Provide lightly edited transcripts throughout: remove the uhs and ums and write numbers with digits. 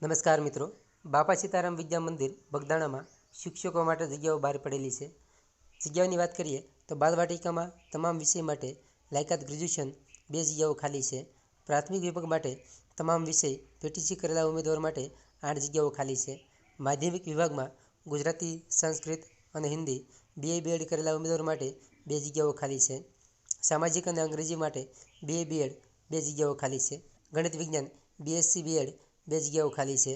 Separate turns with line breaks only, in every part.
નમસ્કાર મિત્રો, બાપા સીતારામ વિદ્યા મંદિર બગદાણામાં શિક્ષકો માટે જગ્યાઓ બહાર પડેલી છે. જગ્યાઓની વાત કરીએ તો બાલવાટિકામાં તમામ વિષય માટે લાયકાત ગ્રેજ્યુએશન 2 જગ્યાઓ ખાલી છે. પ્રાથમિક વિભાગ માટે તમામ વિષય પીટીસી કરેલા ઉમેદવાર માટે 8 જગ્યાઓ ખાલી છે. માધ્યમિક વિભાગમાં ગુજરાતી, સંસ્કૃત અને હિન્દી BA BEd કરેલા ઉમેદવાર માટે 2 જગ્યાઓ ખાલી છે. સામાજિક અને અંગ્રેજી માટે BA BEd 2 જગ્યાઓ ખાલી છે. ગણિત વિજ્ઞાન BSc BEd 2 જગ્યાઓ ખાલી છે.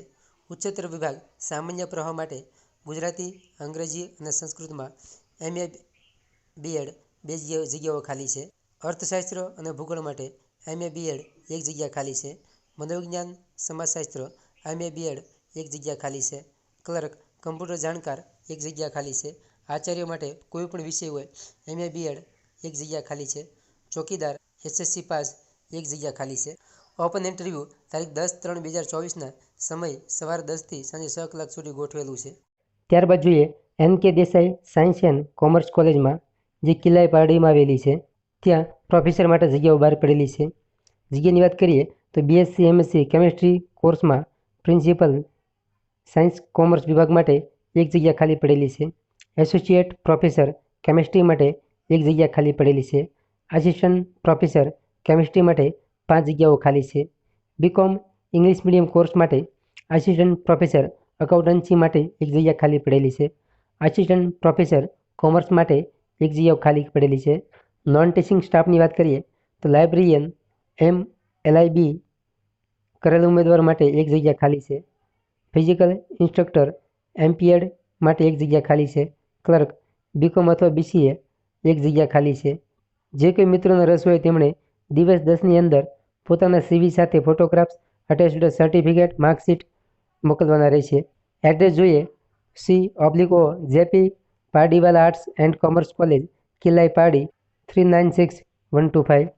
ઉચ્ચતર વિભાગ સામાન્ય પ્રવાહ માટે ગુજરાતી, અંગ્રેજી અને સંસ્કૃતમાં MA BEd 2 જગ્યાઓ ખાલી છે. અર્થશાસ્ત્ર અને ભૂગોળ માટે MA BEd 1 જગ્યા ખાલી છે. મનોવિજ્ઞાન, સમાજશાસ્ત્ર MA BEd 1 જગ્યા ખાલી છે. ક્લર્ક, કમ્પ્યુટર જાણકાર 1 જગ્યા ખાલી છે. આચાર્ય માટે કોઈ પણ વિષય હોય MA BEd 1 જગ્યા ખાલી છે. ચોકીદાર SSC પાસ 1 જગ્યા ખાલી છે. ઓપન ઇન્ટરવ્યૂ તારીખ 10/3/2024ના સમય સવારે 10 થી સાંજે 6 કલાક સુધી ગોઠવેલું છે. ત્યારબાદ જોઈએ NK Desai science and commerce કોલેજમાં, જે કિલ્લાઈ પારડીમાં આવેલી છે. ત્યાં પ્રોફેસર માટે જગ્યાઓ બહાર પડેલી છે. જગ્યાની વાત કરીએ તો BSc MSc કેમિસ્ટ્રી કોર્સમાં પ્રિન્સિપલ સાયન્સ કોમર્સ વિભાગ માટે 1 જગ્યા ખાલી પડેલી છે. એસોસિએટ પ્રોફેસર કેમિસ્ટ્રી માટે 1 જગ્યા ખાલી પડેલી છે. આસિસ્ટન્ટ પ્રોફેસર કેમિસ્ટ્રી માટે 5 જગ્યાઓ ખાલી છે. BCom ઇંગ્લિશ મીડિયમ કોર્સ માટે આસિસ્ટન્ટ પ્રોફેસર એકાઉન્ટન્સી માટે 1 જગ્યા ખાલી પડેલી છે. આસિસ્ટન્ટ પ્રોફેસર કોમર્સ માટે 1 જગ્યાઓ ખાલી પડેલી છે. નોન ટીચિંગ સ્ટાફની વાત કરીએ તો લાઇબ્રેરિયન MLIB કરેલ ઉમેદવાર માટે 1 જગ્યા ખાલી છે. ફિઝિકલ ઇન્સ્ટ્રક્ટર MPEd માટે 1 જગ્યા ખાલી છે. ક્લર્ક BCom અથવા BCA 1 જગ્યા ખાલી છે. જે કોઈ મિત્રોનો રસ હોય તેમણે દિવસ 10ની અંદર પોતાના CV સાથે ફોટોગ્રાફ્સ, અટેસ્ટેડ સર્ટિફિકેટ, માર્કશીટ મોકલવાના રહેશે. એડ્રેસ જોઈએ C/O JP Pardiwala arts and commerce college, Killa Pardi 396125.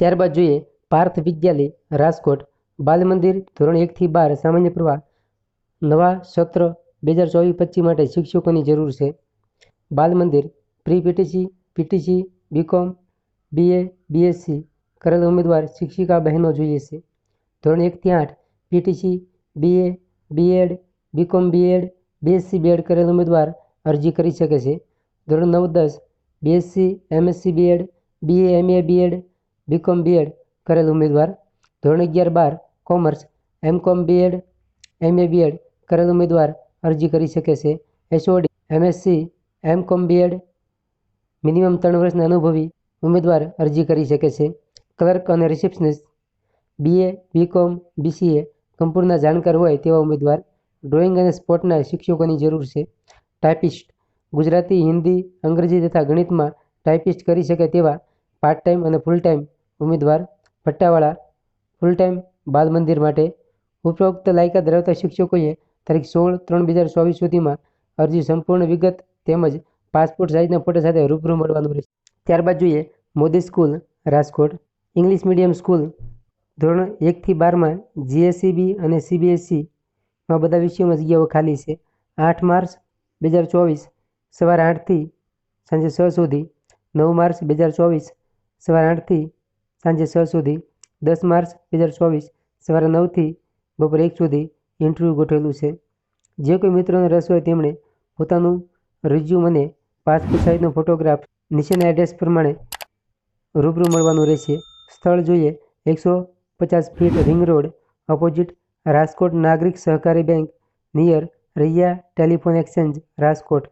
ત્યારબાદ જોઈએ પાર્થ વિદ્યાલય રાજકોટ, બાલ મંદિર ધોરણ 1 થી 12 સામાન્ય પ્રવાહ. નવા સત્ર 2024-25 માટે શિક્ષકોની જરૂર છે. બાલ મંદિર pre PTC, PTC, BCom, BA, BSc કરેલ ઉમેદવાર શિક્ષિકા બહેનો જોઈએ છે. ધોરણ 1 થી 8 PTC, BA, BEd, BCom BEd, BSc BEd કરેલ ઉમેદવાર અરજી કરી શકે છે. ધોરણ 9-10 BSc MSc BEd, BA MA BEd, BCom BEd કરેલ ઉમેદવાર. ધોરણ 11-12 commerce MCom BEd, MA BEd કરેલ ઉમેદવાર અરજી કરી શકે છે. HOD MSc MCom BEd minimum 3 વર્ષના અનુભવી ઉમેદવાર અરજી કરી શકે છે. ક્લર્ક અને રિસેપ્શનિસ્ટ BA, BCom, BCA કમ્પ્યુટરના જાણકાર હોય તેવા ઉમેદવાર. ડ્રોઈંગ અને સ્પોર્ટના શિક્ષકોની જરૂર છે. ટાઇપિસ્ટ ગુજરાતી, હિન્દી, અંગ્રેજી તથા ગણિતમાં ટાઇપિસ્ટ કરી શકે તેવા પાર્ટ ટાઈમ અને ફૂલ ટાઈમ ઉમેદવાર. પટ્ટાવાળા ફૂલ ટાઈમ બાલ મંદિર માટે. ઉપરોક્ત લાયકાત ધરાવતા શિક્ષકોએ તારીખ 16/3/2024 સુધીમાં અરજી સંપૂર્ણ વિગત તેમજ પાસપોર્ટ સાઇઝના ફોટા સાથે રૂબરૂ મળવાનું રહેશે. ત્યારબાદ જોઈએ Modi school Rajkot, English medium school ધોરણ 1 થી 12માં GSEB અને CBSEમાં બધા વિષયોમાં જગ્યાઓ ખાલી છે. 8 માર્ચ 2024 સવારે 8 થી સાંજે 6 સુધી. 9 માર્ચ 2024 સવારે 8 થી સાંજે 6 સુધી. 10 માર્ચ 2024 સવારે 9 થી બપોરે 1 સુધી ઇન્ટરવ્યૂ ગોઠવેલું છે. જે કોઈ મિત્રોને રસ હોય તેમણે પોતાનું રિઝ્યુમ અને પાસપોર્ટ સાઇઝનો ફોટોગ્રાફ નીચેના એડ્રેસ પ્રમાણે રૂબરૂ મળવાનું રહેશે. સ્થળ જોઈએ 150 fit ring road opposite Rajkot નાગરિક સહકારી bank near Raiya telephone exchange Rajkot.